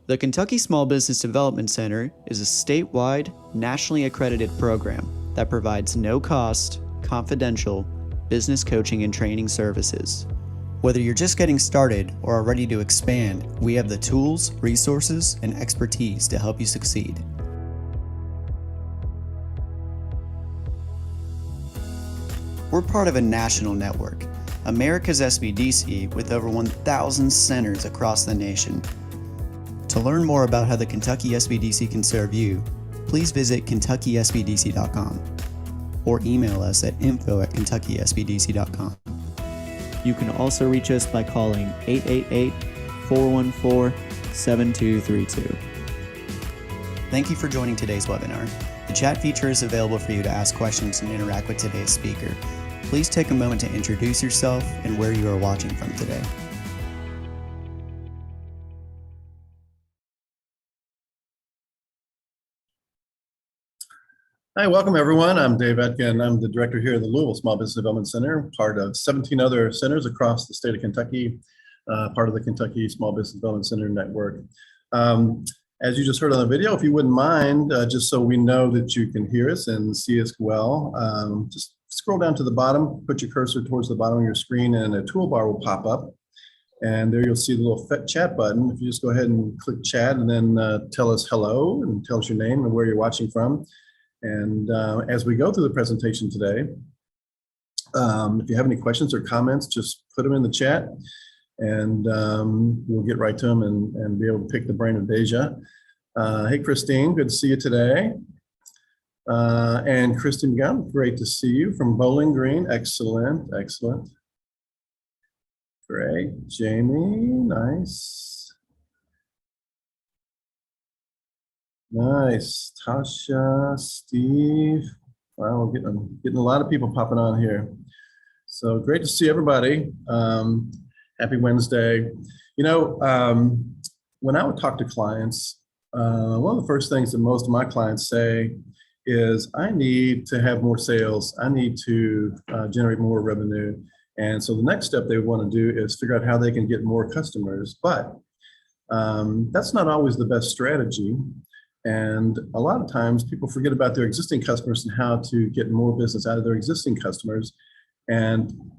The Kentucky Small Business Development Center is a statewide, nationally accredited program that provides no-cost, confidential business coaching and training services. Whether you're just getting started or are ready to expand, we have the tools, resources, and expertise to help you succeed. We're part of a national network, America's SBDC, with over 1,000 centers across the nation. To learn more about how the Kentucky SBDC can serve you, please visit KentuckySBDC.com or email us at info@KentuckySBDC.com. You can also reach us by calling 888-414-7232. Thank you for joining today's webinar. The chat feature is available for you to ask questions and interact with today's speaker. Please take a moment to introduce yourself and where you are watching from today. Hi, welcome everyone. I'm Dave Etkin. I'm the director here at the Louisville Small Business Development Center, part of 17 other centers across the state of Kentucky, part of the Kentucky Small Business Development Center network. As you just heard on the video, if you wouldn't mind, just so we know that you can hear us and see us well, just scroll down to the bottom, put your cursor towards the bottom of your screen, and a toolbar will pop up. And there you'll see the little chat button. If you just go ahead and click chat and then tell us hello and tell us your name and where you're watching from. And as we go through the presentation today, if you have any questions or comments, just put them in the chat and we'll get right to them and be able to pick the brain of Deja. Hey, Christine, good to see you today. And Christine McGowan, great to see you from Bowling Green. Excellent, excellent. Great. Jamie, nice. Nice. Tasha, Steve. Wow, we're getting a lot of people popping on here. So great to see everybody. Happy Wednesday. You know, when I would talk to clients, one of the first things that most of my clients say is, I need to have more sales. I need to generate more revenue. And so the next step they want to do is figure out how they can get more customers. But that's not always the best strategy. And a lot of times people forget about their existing customers and how to get more business out of their existing customers. And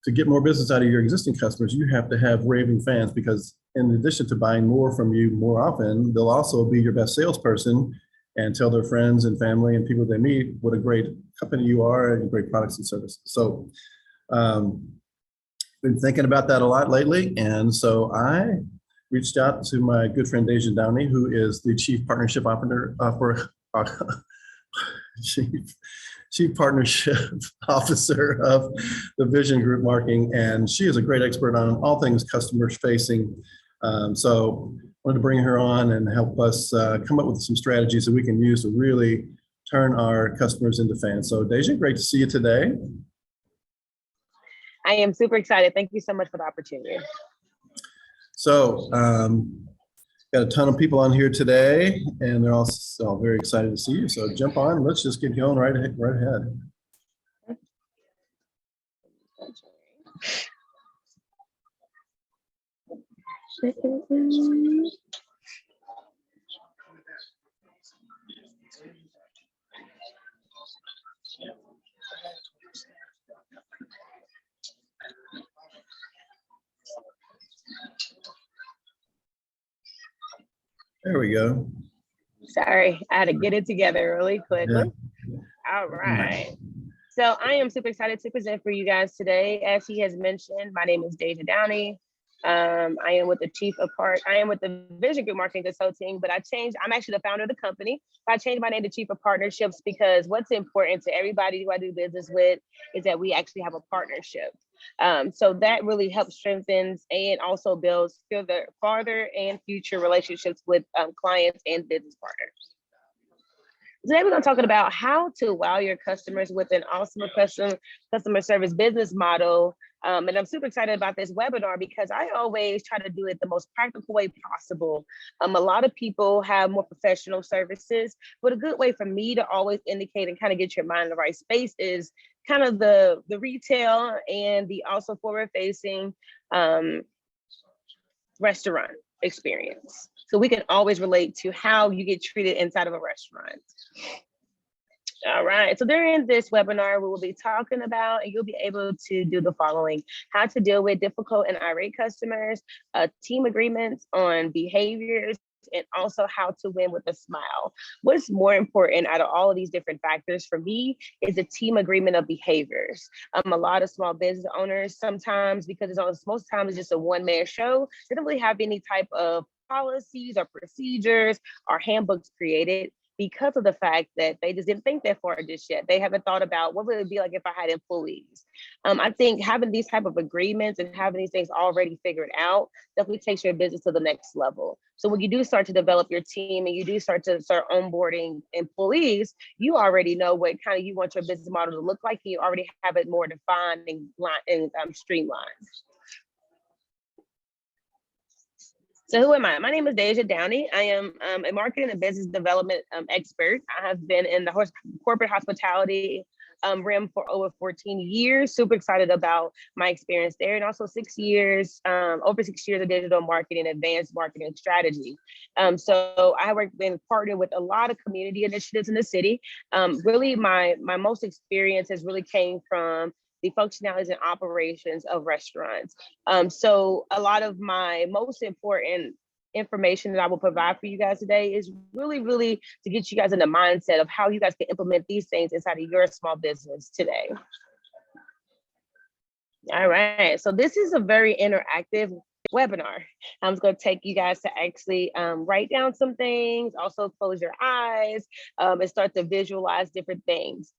to get more business out of your existing customers, you have to have raving fans, because in addition to buying more from you more often, they'll also be your best salesperson and tell their friends and family and people they meet what a great company you are and great products and services. So been thinking about that a lot lately. And so I reached out to my good friend Deja Downey, who is the Chief Partnership Chief Partnership Officer of the Vision Group Marketing, and she is a great expert on all things customer facing. So I wanted to bring her on and help us come up with some strategies that we can use to really turn our customers into fans. So Deja, great to see you today. I am super excited. Thank you so much for the opportunity. So, got a ton of people on here today, and they're all very excited to see you. So jump on. Let's just get going right ahead. There we go. Sorry, I had to get it together really quickly. Yeah. All right. So I am super excited to present for you guys today. As he has mentioned, my name is Deja Downey. I am with the Vision Group Marketing Consulting, but I'm actually the founder of the company. I changed my name to Chief of Partnerships because what's important to everybody who I do business with is that we actually have a partnership. So that really helps strengthens and also builds farther and future relationships with clients and business partners. Today we're going to talk about how to wow your customers with an awesome customer service business model. And I'm super excited about this webinar because I always try to do it the most practical way possible. A lot of people have more professional services, but a good way for me to always indicate and kind of get your mind in the right space is kind of the retail and the also forward-facing restaurant. experience. So we can always relate to how you get treated inside of a restaurant. All right, so during this webinar, we will be talking about, and you'll be able to do the following: how to deal with difficult and irate customers, team agreements on behaviors, and also how to win with a smile. What's more important out of all of these different factors for me is a team agreement of behaviors. A lot of small business owners sometimes, because most times it's just a one-man show, they don't really have any type of policies or procedures or handbooks created, because of the fact that they just didn't think that far just yet. They haven't thought about what would it be like if I had employees. I think having these type of agreements and having these things already figured out definitely takes your business to the next level. So when you do start to develop your team and you do start onboarding employees, you already know what kind of you want your business model to look like, and you already have it more defined and streamlined. So who am I? My name is Deja Downey. I am a marketing and business development expert. I have been in the corporate hospitality realm for over 14 years. Super excited about my experience there. And also over 6 years of digital marketing, advanced marketing strategy. So I been partnered with a lot of community initiatives in the city. Really, my most experience has really came from the functionalities and operations of restaurants. So a lot of my most important information that I will provide for you guys today is really to get you guys in the mindset of how you guys can implement these things inside of your small business today. All right, so this is a very interactive webinar. I'm just going to take you guys to actually write down some things, also close your eyes and start to visualize different things.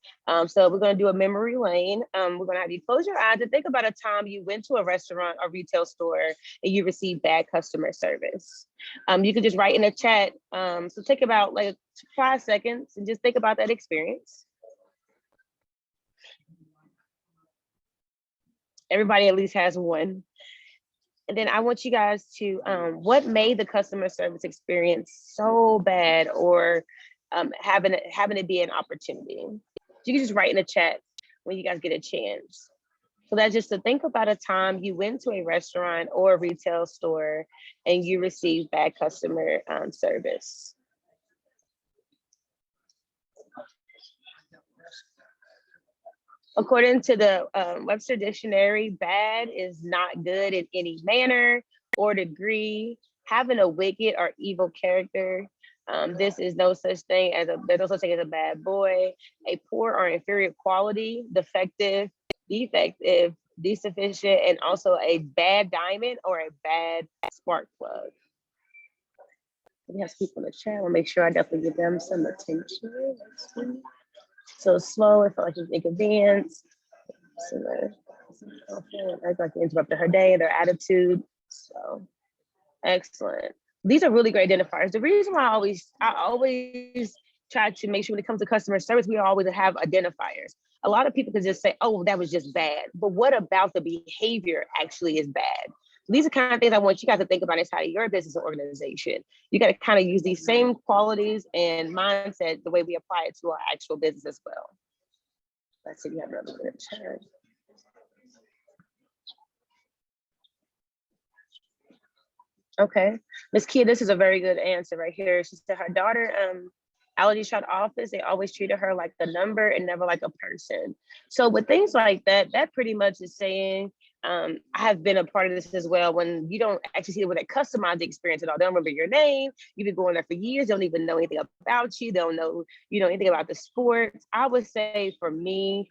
So we're going to do a memory lane. We're going to have you close your eyes and think about a time you went to a restaurant or retail store and you received bad customer service. You can just write in the chat. So take about like 5 seconds and just think about that experience. Everybody at least has one. And then I want you guys to, what made the customer service experience so bad, or having it be an opportunity? You can just write in the chat when you guys get a chance. So that's just to think about a time you went to a restaurant or a retail store and you received bad customer service. According to the Webster Dictionary, bad is not good in any manner or degree, having a wicked or evil character. This is no such thing as there's no such thing as a bad boy, a poor or inferior quality, defective, insufficient, and also a bad diamond or a bad spark plug. We have people in the chat. I'll make sure I definitely give them some attention. So slow, I feel like it's inconvenience. I like to interrupt her day, their attitude. So excellent. These are really great identifiers. The reason why I always try to make sure when it comes to customer service, we always have identifiers. A lot of people can just say, oh, that was just bad. But what about the behavior actually is bad? These are kind of things I want you guys to think about inside of your business or organization. You got to kind of use these same qualities and mindset the way we apply it to our actual business as well. Let's see if you have another minute. Okay, Miss Kia, this is a very good answer right here. She said her daughter allergy shot office, they always treated her like a number and never like a person. So with things like that, that pretty much is saying, I have been a part of this as well, when you don't actually see it with a customized experience at all. They don't remember your name. You've been going there for years. They don't even know anything about you. They don't know, anything about the sports. I would say for me,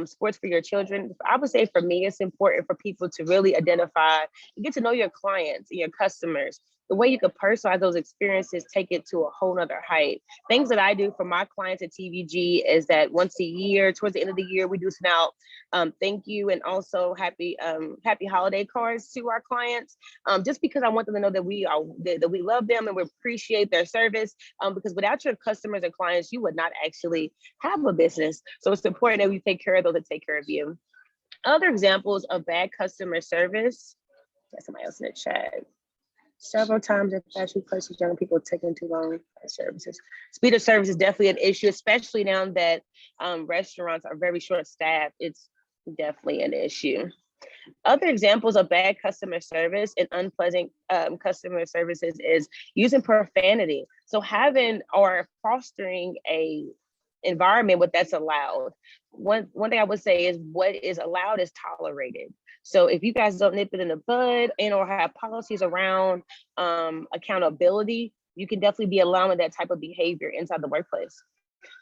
sports for your children, I would say for me, it's important for people to really identify and get to know your clients and your customers. The way you could personalize those experiences, take it to a whole nother height. Things that I do for my clients at TVG is that once a year, towards the end of the year, we do send out thank you and also happy holiday cards to our clients, just because I want them to know that we love them and we appreciate their service, because without your customers and clients, you would not actually have a business. So it's important that we take care of those that take care of you. Other examples of bad customer service, that's somebody else in the chat. Several times in fast food places, young people taking too long for services. Speed of service is definitely an issue, especially now that restaurants are very short staffed. It's definitely an issue. Other examples of bad customer service and unpleasant customer services is using profanity. So having or fostering a environment what that's allowed. One thing I would say is what is allowed is tolerated. So if you guys don't nip it in the bud and or have policies around accountability, you can definitely be allowing that type of behavior inside the workplace.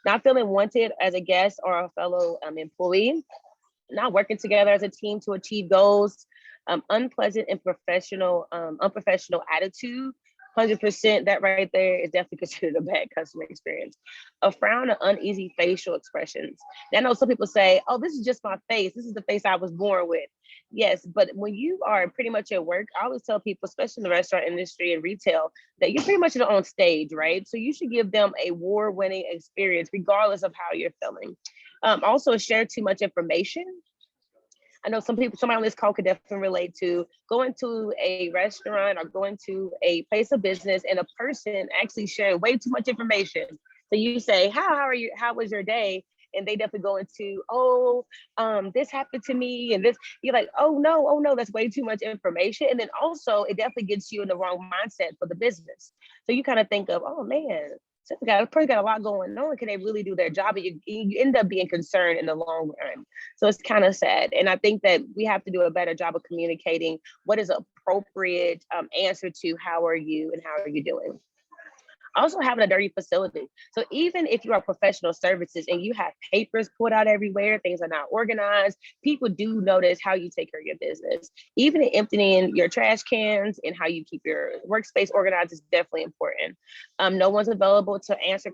Not feeling wanted as a guest or a fellow employee, not working together as a team to achieve goals, unpleasant and unprofessional attitude. 100%, that right there is definitely considered a bad customer experience. A frown and uneasy facial expressions. I know some people say, oh, this is just my face. This is the face I was born with. Yes, but when you are pretty much at work, I always tell people, especially in the restaurant industry and retail, that you're pretty much on stage, right? So you should give them a award-winning experience, regardless of how you're feeling. Also, share too much information. I know somebody on this call could definitely relate to going to a restaurant or going to a place of business and a person actually sharing way too much information. So you say, how are you? How was your day? And they definitely go into, this happened to me. And this, you're like, oh no, that's way too much information. And then also it definitely gets you in the wrong mindset for the business. So you kind of think of, oh man, so the person got a lot going on. Can they really do their job? And you end up being concerned in the long run. So it's kind of sad. And I think that we have to do a better job of communicating what is appropriate answer to how are you and how are you doing. Also having a dirty facility. So even if you are professional services and you have papers put out everywhere, things are not organized, people do notice how you take care of your business. Even emptying your trash cans and how you keep your workspace organized is definitely important. No one's available to answer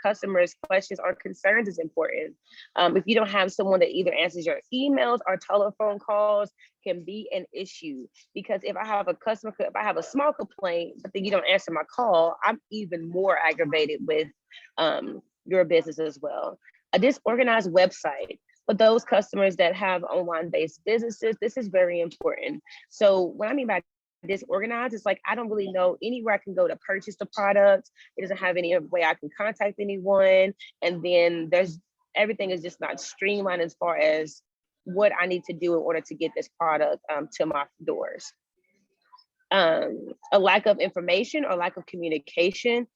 customers' questions or concerns is important. If you don't have someone that either answers your emails or telephone calls, can be an issue, because if I have a small complaint, but then you don't answer my call, I'm even more aggravated with your business as well. A disorganized website. For those customers that have online-based businesses, this is very important. So what I mean by disorganized, it's like I don't really know anywhere I can go to purchase the product. It doesn't have any way I can contact anyone. And then everything is just not streamlined as far as what I need to do in order to get this product to my doors. A lack of information or lack of communication.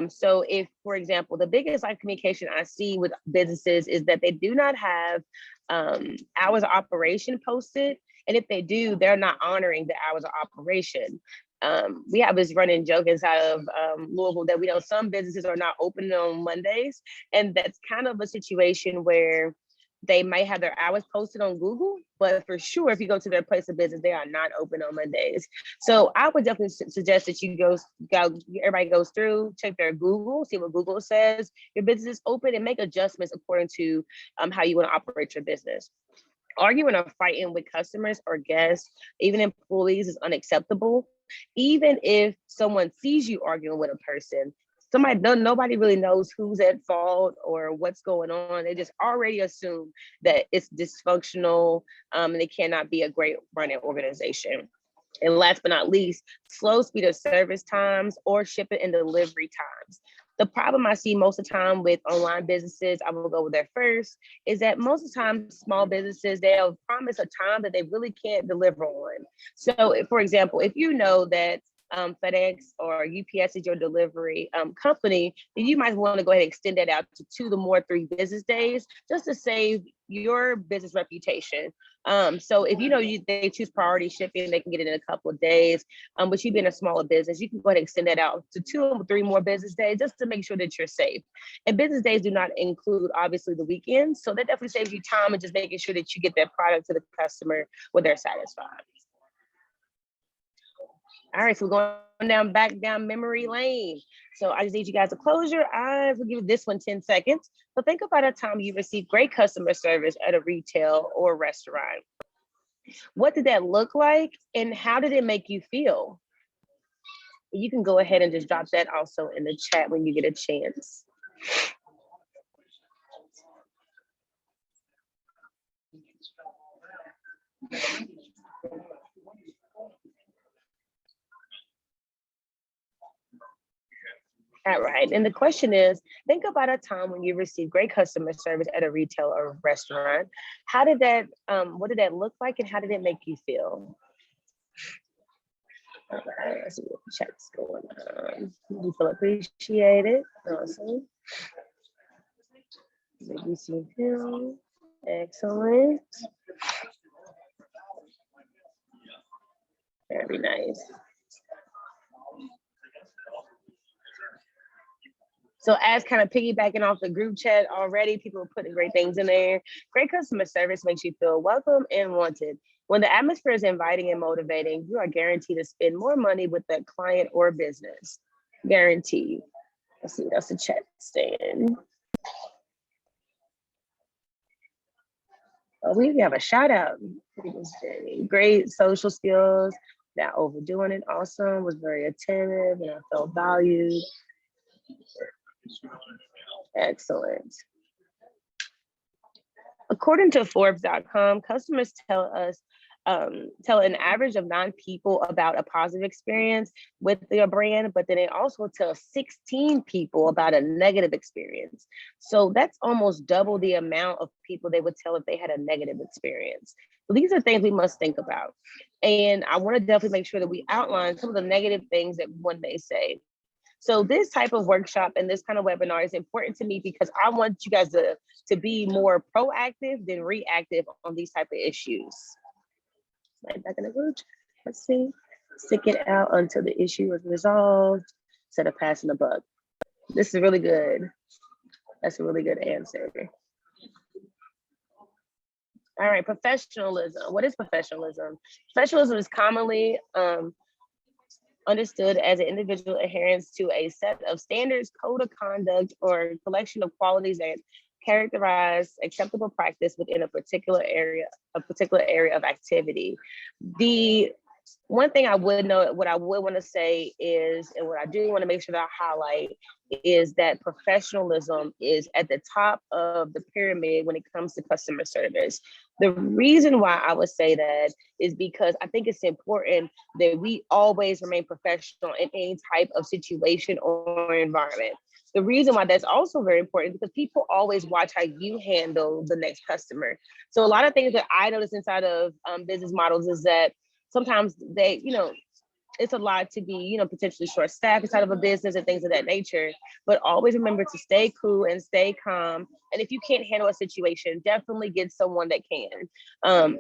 So if, for example, the biggest lack of communication I see with businesses is that they do not have hours of operation posted. And if they do, they're not honoring the hours of operation. We have this running joke inside of Louisville that we know some businesses are not open on Mondays. And that's kind of a situation where they might have their hours posted on Google, but for sure, if you go to their place of business, they are not open on Mondays. So I would definitely suggest that everybody goes through, check their Google, see what Google says, your business is open, and make adjustments according to how you want to operate your business. Arguing or fighting with customers or guests, even employees, is unacceptable. Even if someone sees you arguing with a person, nobody really knows who's at fault or what's going on. They just already assume that it's dysfunctional and it cannot be a great running organization. And last but not least, slow speed of service times or shipping and delivery times. The problem I see most of the time with online businesses, I will go there first, is that most of the time, small businesses, they'll promise a time that they really can't deliver on. So for example, if you know that FedEx or UPS is your delivery company, then you might want to go ahead and extend that out to 2 to 3 business days just to save your business reputation. So if you know they choose priority shipping, they can get it in a couple of days. But you being a smaller business, you can go ahead and extend that out to 2 or 3 more business days just to make sure that you're safe. And business days do not include obviously the weekends. So that definitely saves you time and just making sure that you get that product to the customer when they're satisfied. All right, so we're going back down memory lane. So I just need you guys to close your eyes. We'll give this one 10 seconds. So think about a time you received great customer service at a retail or restaurant. What did that look like and how did it make you feel? You can go ahead and just drop that also in the chat when you get a chance. All right. And the question is, think about a time when you received great customer service at a retail or restaurant. How did that, what did that look like and how did it make you feel? All right, let's see what the chat's going on. You feel appreciated. Awesome. Make you see him. Excellent. Very nice. So as kind of piggybacking off the group chat already, people are putting great things in there. Great customer service makes you feel welcome and wanted. When the atmosphere is inviting and motivating, you are guaranteed to spend more money with that client or business. Guaranteed. Let's see what else the chat saying. Oh, we have a shout out. Great social skills, not overdoing it. Awesome, was very attentive and I felt valued. Excellent. According to Forbes.com, customers tell an average of 9 people about a positive experience with their brand, but then they also tell 16 people about a negative experience. So that's almost double the amount of people they would tell if they had a negative experience. So these are things we must think about. And I want to definitely make sure that we outline some of the negative things that one may say. So this type of workshop and this kind of webinar is important to me because I want you guys to be more proactive than reactive on these type of issues. Right back in the group. Let's see. Stick it out until the issue is resolved instead of passing the buck. This is really good. That's a really good answer. All right, professionalism. What is professionalism? Professionalism is commonly understood as an individual adherence to a set of standards, code of conduct, or collection of qualities that characterize acceptable practice within a particular area of activity. The one thing I would know, what I would want to say is, and what I do want to make sure that I highlight is that professionalism is at the top of the pyramid when it comes to customer service. The reason why I would say that is because I think it's important that we always remain professional in any type of situation or environment. The reason why that's also very important is because people always watch how you handle the next customer. So a lot of things that I notice inside of business models is that sometimes they, it's a lot to be, potentially short staffed inside of a business and things of that nature, but always remember to stay cool and stay calm. And if you can't handle a situation, definitely get someone that can.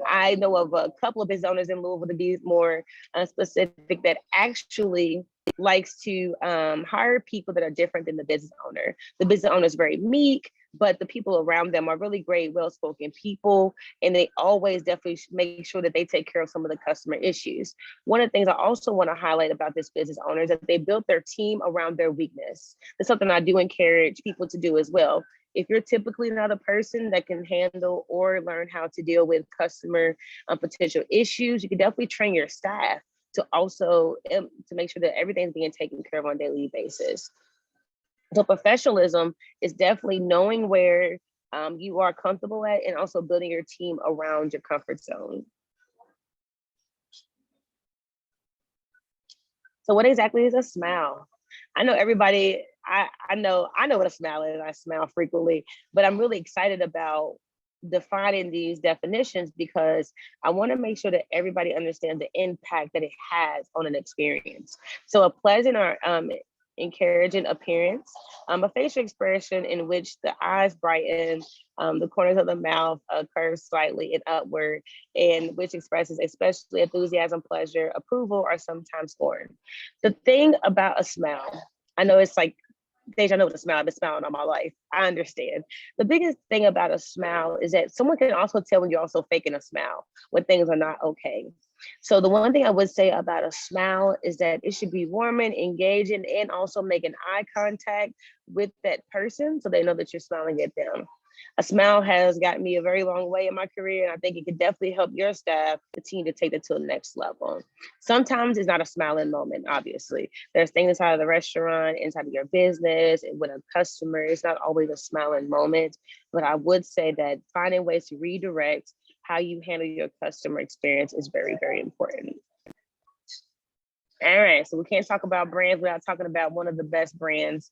I know of a couple of business owners in Louisville, to be more specific, that actually likes to hire people that are different than the business owner. The business owner is very meek, but the people around them are really great, well-spoken people, and they always definitely make sure that they take care of some of the customer issues. One of the things I also want to highlight about this business owner is that they built their team around their weakness. That's something I do encourage people to do as well. If you're typically not a person that can handle or learn how to deal with customer potential issues, you can definitely train your staff to also to make sure that everything's being taken care of on a daily basis. So professionalism is definitely knowing where you are comfortable at and also building your team around your comfort zone. So what exactly is a smile? I know everybody, I know what a smile is. I smile frequently, but I'm really excited about defining these definitions because I want to make sure that everybody understands the impact that it has on an experience. So a pleasant or encouraging appearance, a facial expression in which the eyes brighten, the corners of the mouth curve slightly and upward, and which expresses especially enthusiasm, pleasure, approval, or sometimes scorn. The thing about a smile, I know it's like, Deja, I know what a smile, I've been smiling all my life. I understand. The biggest thing about a smile is that someone can also tell when you're also faking a smile, when things are not okay. So the one thing I would say about a smile is that it should be warming, engaging, and also making eye contact with that person so they know that you're smiling at them. A smile has gotten me a very long way in my career, and I think it could definitely help your staff continue to take it to the next level. Sometimes it's not a smiling moment, obviously. There's things inside of the restaurant, inside of your business, and with a customer, it's not always a smiling moment. But I would say that finding ways to redirect how you handle your customer experience is very, very important. All right, so we can't talk about brands without talking about one of the best brands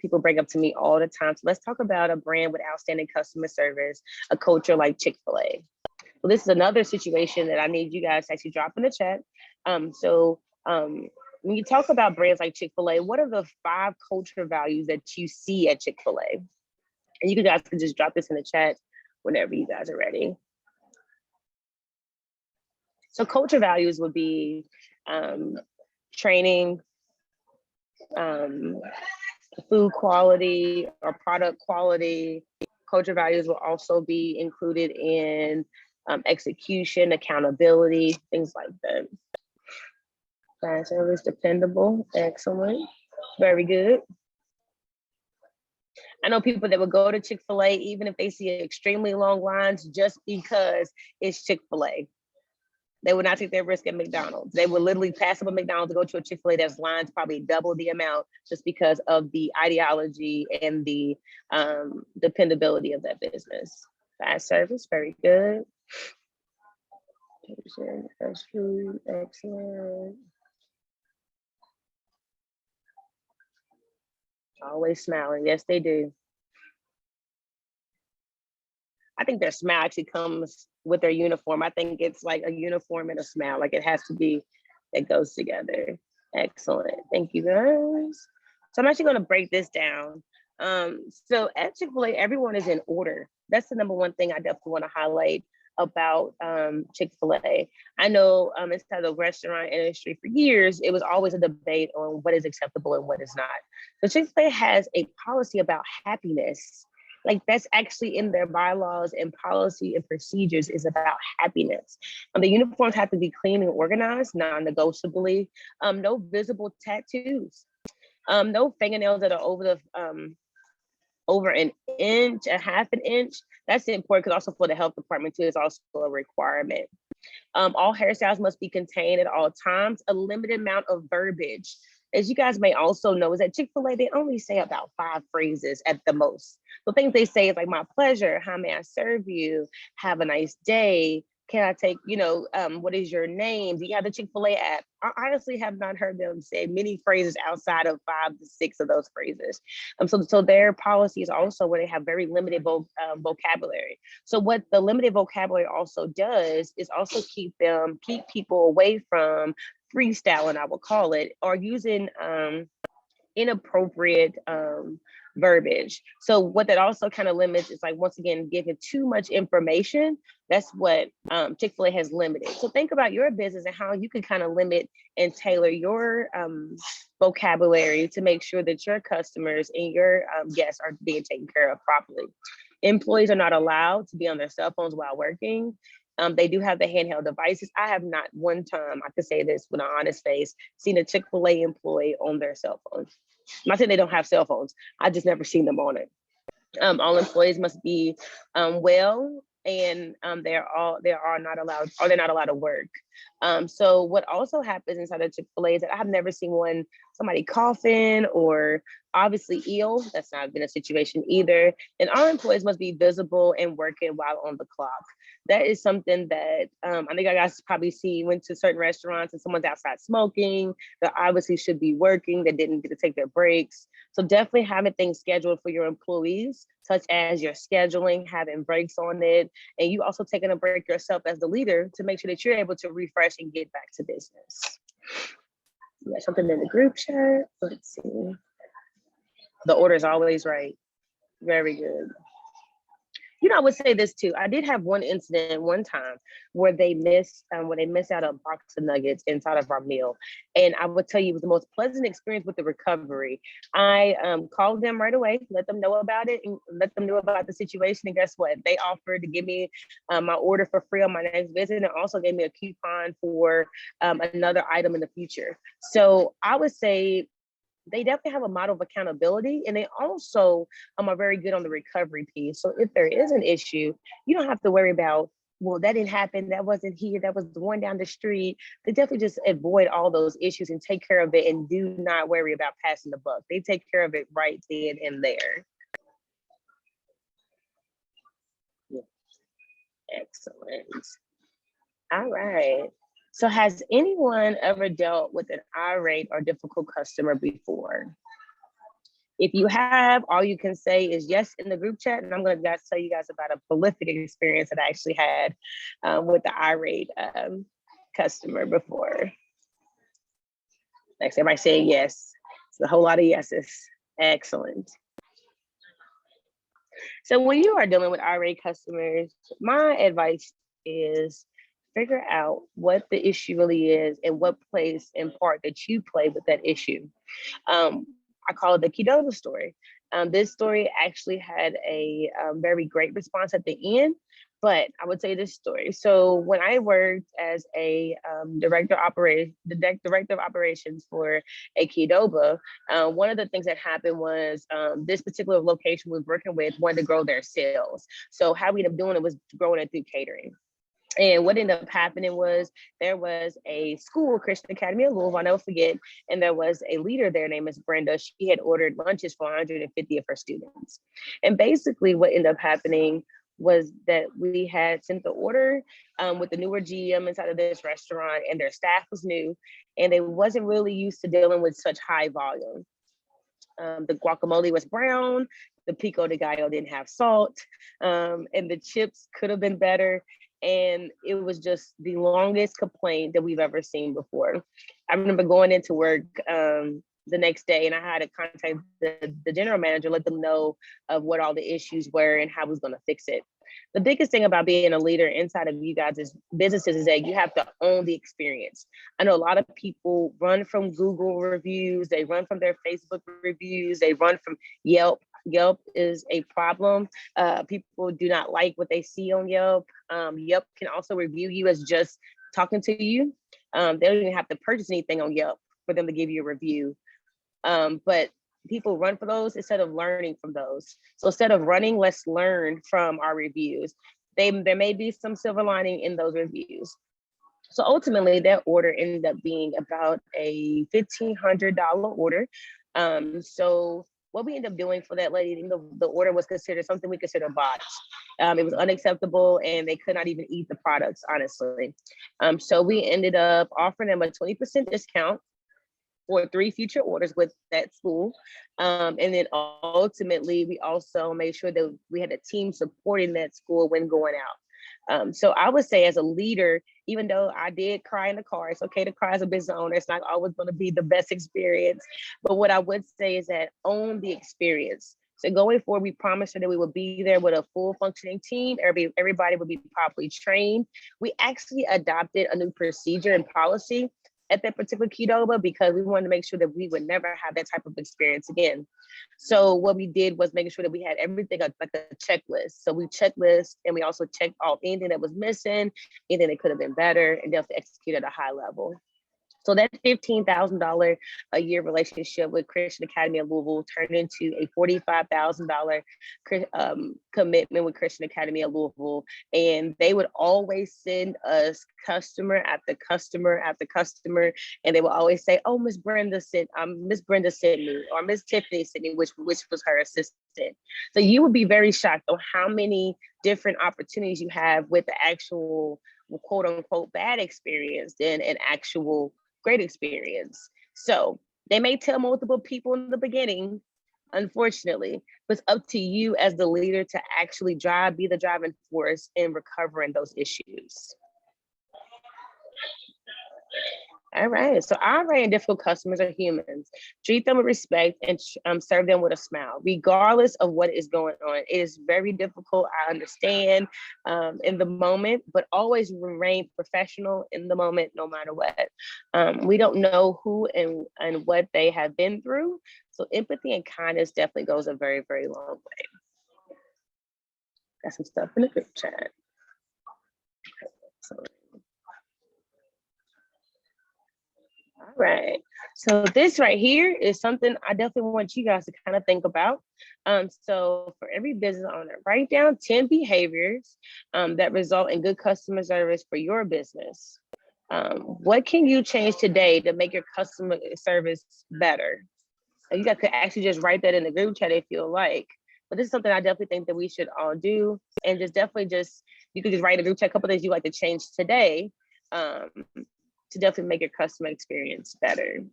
people bring up to me all the time. So let's talk about a brand with outstanding customer service, a culture like Chick-fil-A. Well, this is another situation that I need you guys to actually drop in the chat. When you talk about brands like Chick-fil-A, what are the 5 culture values that you see at Chick-fil-A? And you guys can just drop this in the chat whenever you guys are ready. So culture values would be training, food quality or product quality. Culture values will also be included in execution, accountability, things like that. Fast service, dependable, excellent, very good. I know people that would go to Chick-fil-A even if they see extremely long lines just because it's Chick-fil-A. They would not take their risk at McDonald's. They would literally pass up a McDonald's to go to a Chick-fil-A that's lines probably double the amount just because of the ideology and the dependability of that business. Fast service, very good. Fresh food, excellent. Always smiling, yes they do. I think their smile actually comes with their uniform. I think it's like a uniform and a smile, like it has to be, it goes together. Excellent, thank you guys. So I'm actually gonna break this down. So at Chick-fil-A, everyone is in order. That's the number one thing I definitely wanna highlight about Chick-fil-A. I know inside the restaurant industry for years, it was always a debate on what is acceptable and what is not. So Chick-fil-A has a policy about happiness. Like that's actually in their bylaws and policy and procedures is about happiness. The uniforms have to be clean and organized, non-negotiably. No visible tattoos. No fingernails that are over an inch, a half an inch. That's important because also for the health department too, it's also a requirement. All hairstyles must be contained at all times. A limited amount of verbiage. As you guys may also know, is that Chick-fil-A, they only say about 5 phrases at the most. So things they say is like, my pleasure, how may I serve you, have a nice day, can I take, what is your name? Do you have the Chick-fil-A app? I honestly have not heard them say many phrases outside of 5 to 6 of those phrases. So their policy is also where they have very limited vocabulary. So what the limited vocabulary also does is also keep people away from freestyling, I will call it, or using inappropriate verbiage. So what that also kind of limits is like, once again, giving too much information. That's what Chick-fil-A has limited. So think about your business and how you can kind of limit and tailor your vocabulary to make sure that your customers and your guests are being taken care of properly. Employees are not allowed to be on their cell phones while working. They do have the handheld devices. I have not one time, I can say this with an honest face, seen a Chick-fil-A employee on their cell phones. I'm not saying they don't have cell phones. I just never seen them on it. All employees must be well, and they're not allowed to work. So what also happens inside of Chick-fil-A is that I have never seen somebody coughing or obviously ill. That's not been a situation either. And our employees must be visible and working while on the clock. That is something that I think I guys probably went to certain restaurants and someone's outside smoking, that obviously should be working, that didn't get to take their breaks. So definitely having things scheduled for your employees, such as your scheduling, having breaks on it, and you also taking a break yourself as the leader to make sure that you're able to refresh and get back to business. We got something in the group chat. Let's see. The order is always right. Very good. I would say this too. I did have one incident one time where they missed out a box of nuggets inside of our meal. And I would tell you, it was the most pleasant experience with the recovery. I called them right away, let them know about it and let them know about the situation. And guess what? They offered to give me my order for free on my next visit, and also gave me a coupon for another item in the future. So I would say they definitely have a model of accountability, and they also are very good on the recovery piece. So if there is an issue, you don't have to worry about, well, that didn't happen, that wasn't here, that was the one down the street. They definitely just avoid all those issues and take care of it, and do not worry about passing the buck. They take care of it right then and there. Yeah. Excellent. All right. So has anyone ever dealt with an irate or difficult customer before? If you have, all you can say is yes in the group chat, and I'm going to tell you guys about a prolific experience that I actually had with the irate customer before. Next, everybody saying yes. It's a whole lot of yeses. Excellent. So when you are dealing with irate customers, my advice is figure out what the issue really is and what place and part that you play with that issue. I call it the Qdoba story. This story actually had a very great response at the end, but I would say this story. So when I worked as a director of operations for a Qdoba, one of the things that happened was this particular location we was working with wanted to grow their sales. So how we ended up doing it was growing it through catering. And what ended up happening was there was a school, Christian Academy of Louisville, I'll never forget, and there was a leader there named Miss Brenda. She had ordered lunches for 150 of her students. And basically what ended up happening was that we had sent the order with the newer GM inside of this restaurant, and their staff was new, and they wasn't really used to dealing with such high volume. The guacamole was brown, the pico de gallo didn't have salt, and the chips could have been better. And it was just the longest complaint that we've ever seen before. I remember going into work the next day, and I had to contact the general manager, let them know of what all the issues were and how I was going to fix it. The biggest thing about being a leader inside of you guys' businesses is that you have to own the experience. I know a lot of people run from Google reviews, they run from their Facebook reviews, they run from Yelp. Yelp is a problem. People do not like what they see on Yelp. Yelp can also review you as just talking to you. They don't even have to purchase anything on Yelp for them to give you a review. But people run for those instead of learning from those. So instead of running, let's learn from our reviews. There may be some silver lining in those reviews. So ultimately that order ended up being about a $1,500 order. So what we ended up doing for that lady, the order was considered something we consider botched. It was unacceptable, and they could not even eat the products, honestly. So we ended up offering them a 20% discount for 3 future orders with that school. And then ultimately, we also made sure that we had a team supporting that school when going out. So I would say as a leader, even though I did cry in the car, it's okay to cry as a business owner. It's not always going to be the best experience. But what I would say is that own the experience. So going forward, we promised her that we would be there with a full functioning team. Everybody would be properly trained. We actually adopted a new procedure and policy at that particular Qdoba because we wanted to make sure that we would never have that type of experience again. So what we did was making sure that we had everything like a checklist. So we checklist, and we also checked off anything that was missing, anything that could have been better, and definitely execute at a high level. So that $15,000 a year relationship with Christian Academy of Louisville turned into a $45,000 commitment with Christian Academy of Louisville. And they would always send us customer after customer after customer. And they would always say, oh, Miss Brenda sent me, or Miss Tiffany sent me, which was her assistant. So you would be very shocked on how many different opportunities you have with the actual quote unquote bad experience than an actual great experience. So they may tell multiple people in the beginning, unfortunately, but it's up to you as the leader to actually be the driving force in recovering those issues. All right, so irate and difficult customers are humans. Treat them with respect and serve them with a smile, regardless of what is going on. It is very difficult, I understand, in the moment, but always remain professional in the moment, no matter what. We don't know who and what they have been through, so empathy and kindness definitely goes a very, very long way. Got some stuff in the group chat. All right, so this right here is something I definitely want you guys to kind of think about. So for every business owner, write down 10 behaviors that result in good customer service for your business. What can you change today to make your customer service better? You guys could actually just write that in the group chat if you like. But this is something I definitely think that we should all do. And you could just write in the group chat a couple of things you like to change today. to definitely make your customer experience better.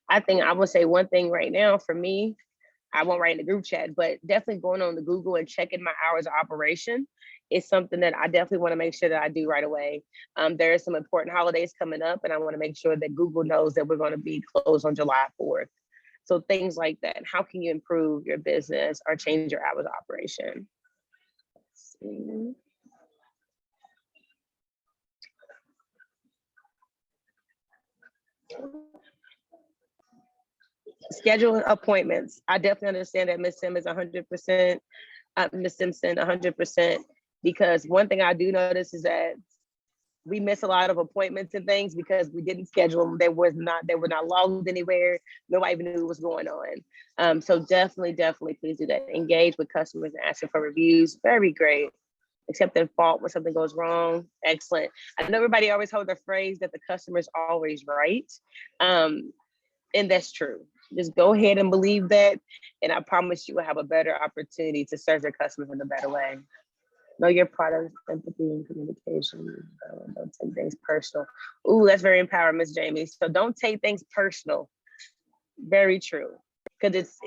I think I would say one thing right now for me, I won't write in the group chat, but definitely going on the Google and checking my hours of operation is something that I definitely want to make sure that I do right away. There are some important holidays coming up, and I want to make sure that Google knows that we're going to be closed on July 4th. So things like that. How can you improve your business or change your hours of operation? Let's see. Scheduling appointments. I definitely understand that Miss Sim is 100%, Miss Simpson 100%, because one thing I do notice is that we miss a lot of appointments and things because we didn't schedule them. They were not logged anywhere. Nobody even knew what was going on. So definitely, please do that. Engage with customers and asking for reviews. Very great. Accepting fault when something goes wrong. Excellent. I know everybody always holds the phrase that the customer's always right. And that's true. Just go ahead and believe that. And I promise you will have a better opportunity to serve your customers in a better way. Know your product, empathy, and communication. Don't take things personal. Ooh, that's very empowering, Miss Jamie. So don't take things personal. Very true. Because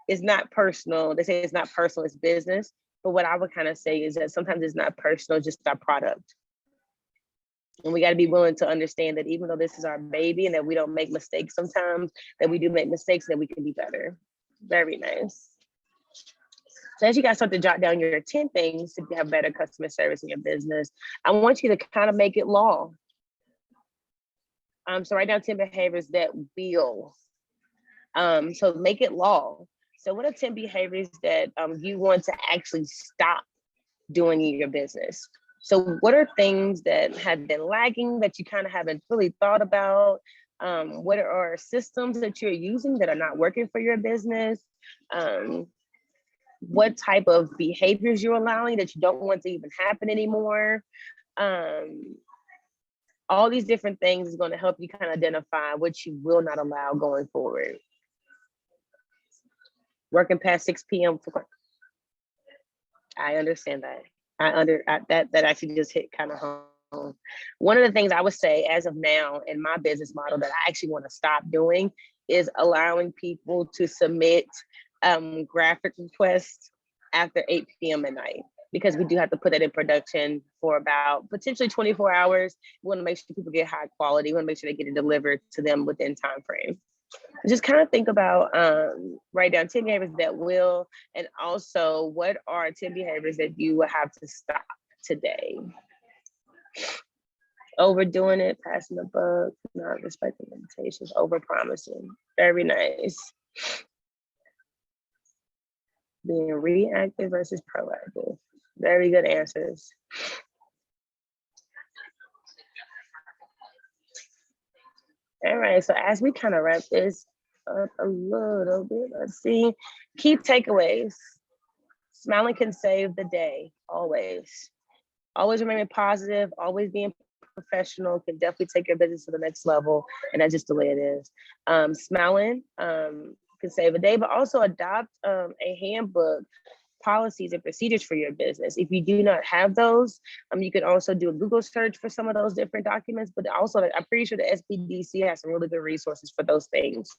it's not personal. They say it's not personal, it's business. But what I would kind of say is that sometimes it's not personal, it's just our product. And we got to be willing to understand that even though this is our baby and that we don't make mistakes sometimes, that we do make mistakes, that we can be better. Very nice. So as you guys start to jot down your 10 things to have better customer service in your business, I want you to kind of make it law. So write down 10 behaviors that will. So make it law. So what are 10 behaviors that you want to actually stop doing in your business? So what are things that have been lagging that you kind of haven't really thought about? What are systems that you're using that are not working for your business? What type of behaviors you're allowing that you don't want to even happen anymore? All these different things is going to help you kind of identify what you will not allow going forward. Working past 6 p.m. I understand that. That actually just hit kind of home. One of the things I would say as of now in my business model that I actually want to stop doing is allowing people to submit graphic requests after 8 p.m. at night, because we do have to put that in production for about potentially 24 hours. We want to make sure people get high quality. We want to make sure they get it delivered to them within time frame. Just kind of think about, write down 10 behaviors that will, and also what are 10 behaviors that you will have to stop today. Overdoing it, passing the buck, not respecting limitations, over promising. Very nice. Being reactive versus proactive. Very good answers. All right, so as we kind of wrap this up a little bit, let's see. Key takeaways. Smiling can save the day, always. Always remaining positive, always being professional can definitely take your business to the next level, and that's just the way it is. Smiling can save a day, but also adopt a handbook, policies and procedures for your business. If you do not have those, you can also do a Google search for some of those different documents, but also I'm pretty sure the SBDC has some really good resources for those things.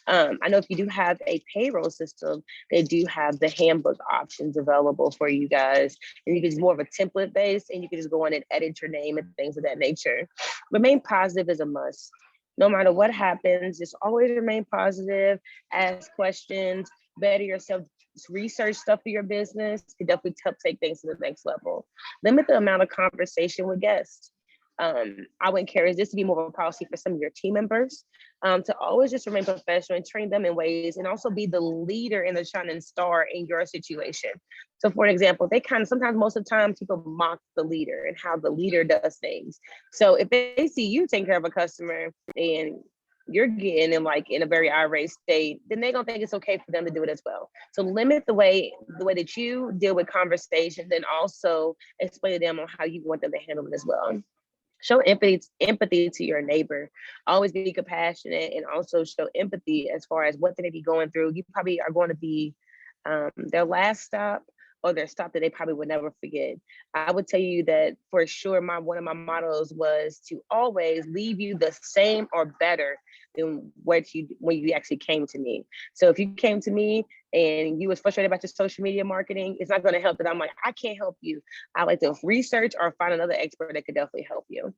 I know if you do have a payroll system, they do have the handbook options available for you guys. And you can use more of a template base, and you can just go in and edit your name and things of that nature. Remain positive is a must. No matter what happens, just always remain positive, ask questions, better yourself, research stuff for your business to definitely help take things to the next level. Limit the amount of conversation with guests. I would encourage this to be more of a policy for some of your team members, to always just remain professional and train them in ways, and also be the leader and the shining star in your situation. So for example, they kind of, sometimes most of the time people mock the leader and how the leader does things. So if they see you taking care of a customer and you're getting them like in a very irate state, then they're gonna think it's okay for them to do it as well. So limit the way that you deal with conversations, and also explain to them on how you want them to handle it as well. Show empathy to your neighbor. Always be compassionate, and also show empathy as far as what they may be going through. You probably are going to be their last stop, or their stop that they probably would never forget. I would tell you that for sure, one of my mottos was to always leave you the same or better than when you actually came to me. So if you came to me and you was frustrated about your social media marketing, it's not going to help that I'm like, I can't help you. I like to research or find another expert that could definitely help you.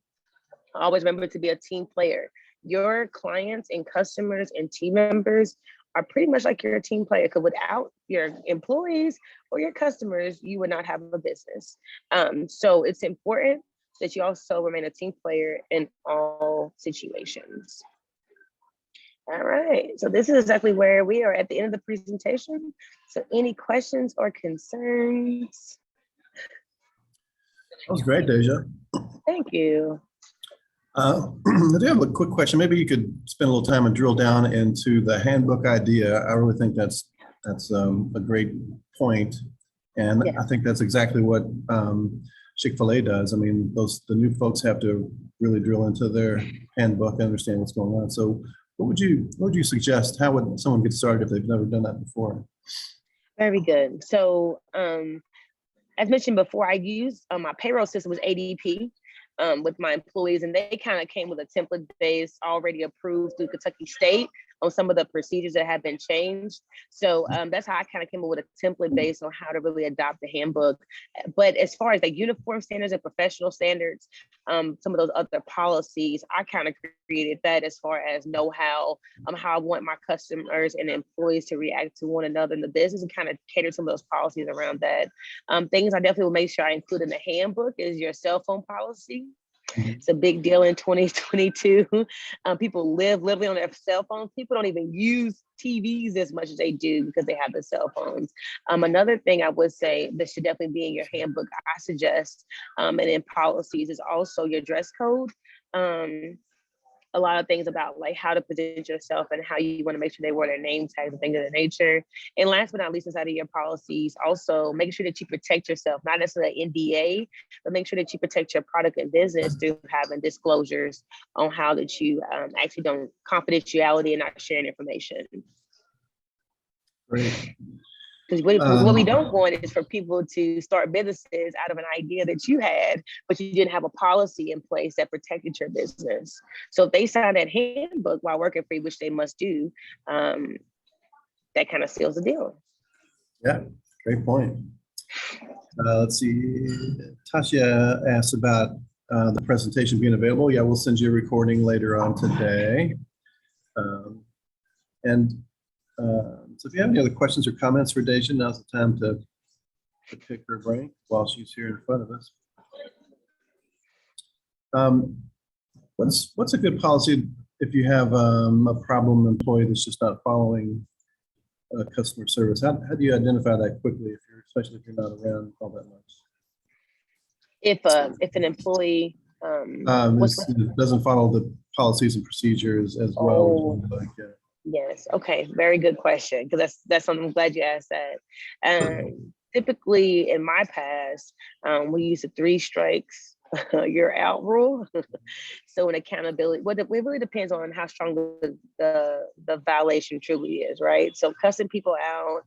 Always remember to be a team player. Your clients and customers and team members are pretty much like you're a team player, because without your employees or your customers, you would not have a business. So it's important that you also remain a team player in all situations. All right, so this is exactly where we are at the end of the presentation. So any questions or concerns? That was great, Deja. Thank you. I do have a quick question. Maybe you could spend a little time and drill down into the handbook idea. I really think that's a great point, and Yeah. I think that's exactly what Chick-fil-A does. I mean, the new folks have to really drill into their handbook and understand what's going on. So, what would you suggest? How would someone get started if they've never done that before? Very good. So, as mentioned before, I used my payroll system was ADP. With my employees, and they kind of came with a template base already approved through Kentucky State on some of the procedures that have been changed. So that's how I kind of came up with a template base on how to really adopt the handbook. But as far as the uniform standards and professional standards, some of those other policies, I kind of created that as far as know-how, how I want my customers and employees to react to one another in the business, and kind of cater some of those policies around that. Things I definitely will make sure I include in the handbook is your cell phone policy. It's a big deal in 2022. People live literally on their cell phones. People don't even use TVs as much as they do because they have the cell phones. Another thing I would say that should definitely be in your handbook, I suggest, and in policies, is also your dress code. A lot of things about like how to present yourself and how you want to make sure they wear their name tags and things of that nature. And last but not least, inside of your policies, also make sure that you protect yourself, not necessarily NDA, but make sure that you protect your product and business through having disclosures on how that you actually don't confidentiality and not sharing information. Great. Because what we don't want is for people to start businesses out of an idea that you had, but you didn't have a policy in place that protected your business. So if they sign that handbook while working for you, which they must do, that kind of seals the deal. Yeah, great point. Let's see. Tasha asked about the presentation being available. Yeah, we'll send you a recording later on today. So if you have any other questions or comments for Deja, now's the time to pick her brain while she's here in front of us. What's a good policy if you have a problem employee that's just not following customer service? How do you identify that quickly, especially if you're not around all that much? If an employee doesn't follow the policies and procedures as well. Yes. Okay. Very good question. Because that's something I'm glad you asked that. Typically in my past, we use the 3 strikes, you're out rule. So an accountability, it really depends on how strong the violation truly is, right? So cussing people out,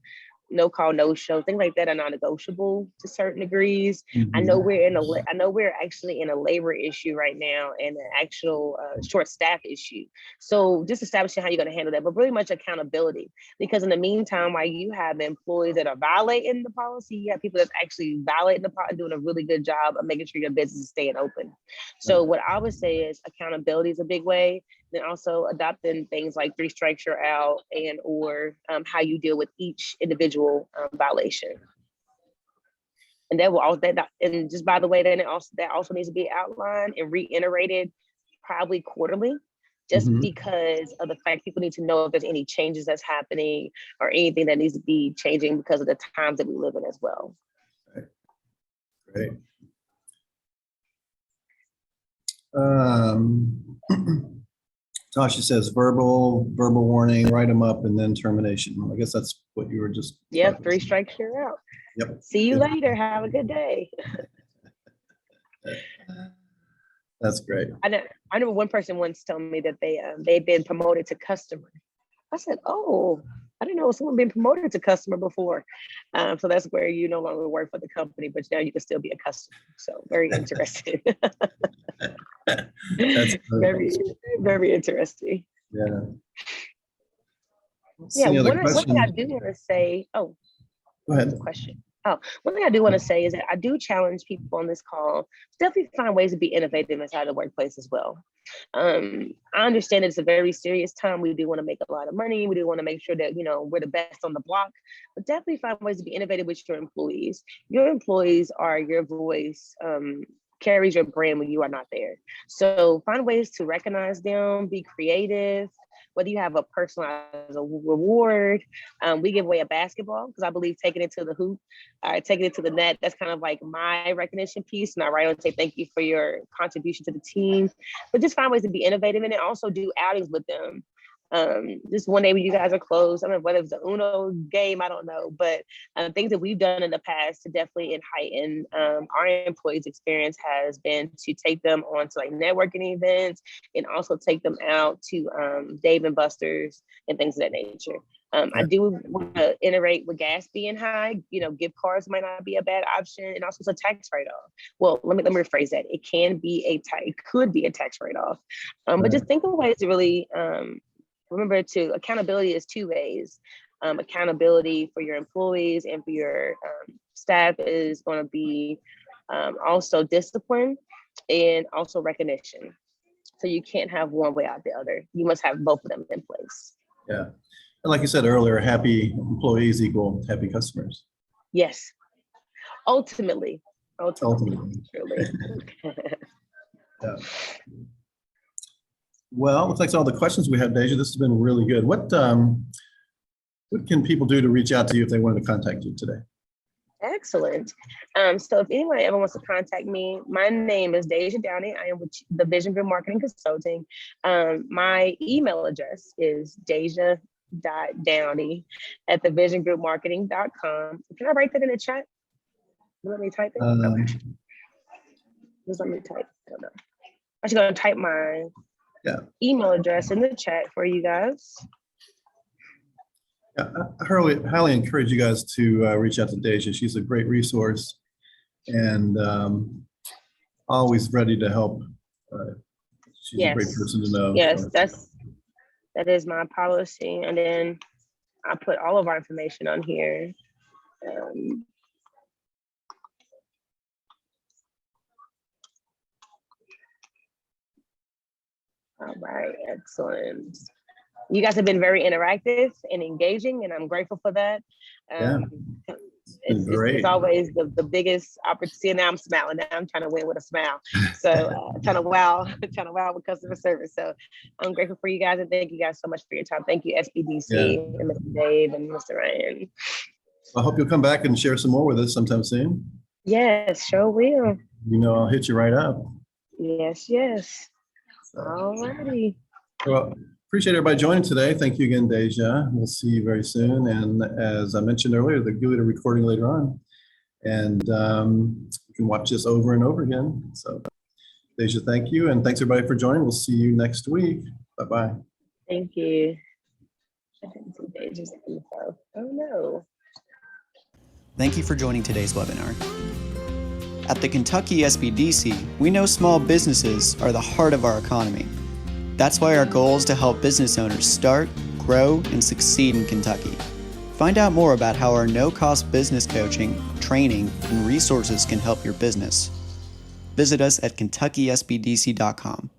no call, no show, things like that are non-negotiable to certain degrees. I know we're actually in a labor issue right now and an actual short staff issue. So just establishing how you're going to handle that, but really much accountability, because in the meantime, while you have employees that are violating the policy, you have people that's actually violating the policy, doing a really good job of making sure your business is staying open. So what I would say is accountability is a big way. Then also adopting things like 3 strikes you're out, and or how you deal with each individual violation. And that will also and just by the way, then that also needs to be outlined and reiterated probably quarterly, just because of the fact people need to know if there's any changes that's happening or anything that needs to be changing because of the times that we live in as well. Great. Tasha says verbal warning, write them up, and then termination. I guess that's what you were just. Yep, 3 strikes, you're out. Yep. See you later. Have a good day. That's great. I know one person once told me that they've been promoted to customer. I said, oh, I didn't know someone been promoted to customer before. So that's where you no longer work for the company, but now you can still be a customer. So very interesting. That's very, very interesting. yeah. Yeah, Any other one thing I questions? do want to say, oh, Go ahead. question. Oh, one thing I do want to say is that I do challenge people on this call to definitely find ways to be innovative inside the workplace as well. I understand it's a very serious time. We do want to make a lot of money. We do want to make sure that, we're the best on the block, but definitely find ways to be innovative with your employees. Your employees are your voice, carries your brand when you are not there. So find ways to recognize them, be creative, whether you have a personalized reward. We give away a basketball because I believe taking it to the hoop, taking it to the net, that's kind of like my recognition piece. And I write and say, thank you for your contribution to the team, but just find ways to be innovative and then also do outings with them. Just one day when you guys are closed, I don't know whether it's the Uno game, I don't know, but things that we've done in the past to definitely heighten our employees' experience has been to take them on to like networking events and also take them out to Dave and Buster's and things of that nature. I do want to iterate with gas being high, gift cards might not be a bad option, and also it's a tax write-off. Well, let me rephrase that. It could be a tax write-off, but just think of ways to really remember accountability is two ways. Accountability for your employees and for your staff is going to be also discipline and also recognition. So you can't have one without the other. You must have both of them in place. Yeah. And like you said earlier, happy employees equal happy customers. Yes. Ultimately. Ultimately. Truly. Yeah. Well, looks like that's all the questions we have, Deja. This has been really good. What can people do to reach out to you if they wanted to contact you today? Excellent. So if anyone ever wants to contact me, my name is Deja Downey. I am with the Vision Group Marketing Consulting. My email address is deja.downey@thevisiongroupmarketing.com. Can I write that in the chat? Let me type it. Okay. Just let me type. I don't know. I'm just going to type my email address in the chat for you guys. Yeah, I highly encourage you guys to reach out to Deja. She's a great resource and always ready to help. She's a great person to know. Yes, that is my policy. And then I put all of our information on here. All right, excellent. You guys have been very interactive and engaging, and I'm grateful for that. It's always the biggest opportunity. Now I'm smiling. Now I'm trying to win with a smile. So trying to wow with customer service. So I'm grateful for you guys, and thank you guys so much for your time. Thank you, SBDC, and Mr. Dave and Mr. Ryan. I hope you'll come back and share some more with us sometime soon. Yes, sure will. I'll hit you right up. Yes. All righty. Well, appreciate everybody joining today. Thank you again, Deja. We'll see you very soon. And as I mentioned earlier, they'll do a recording later on. And you can watch this over and over again. So, Deja, thank you. And thanks everybody for joining. We'll see you next week. Bye-bye. Thank you. I didn't see Deja's info. Oh, no. Thank you for joining today's webinar. At the Kentucky SBDC, we know small businesses are the heart of our economy. That's why our goal is to help business owners start, grow, and succeed in Kentucky. Find out more about how our no-cost business coaching, training, and resources can help your business. Visit us at KentuckySBDC.com.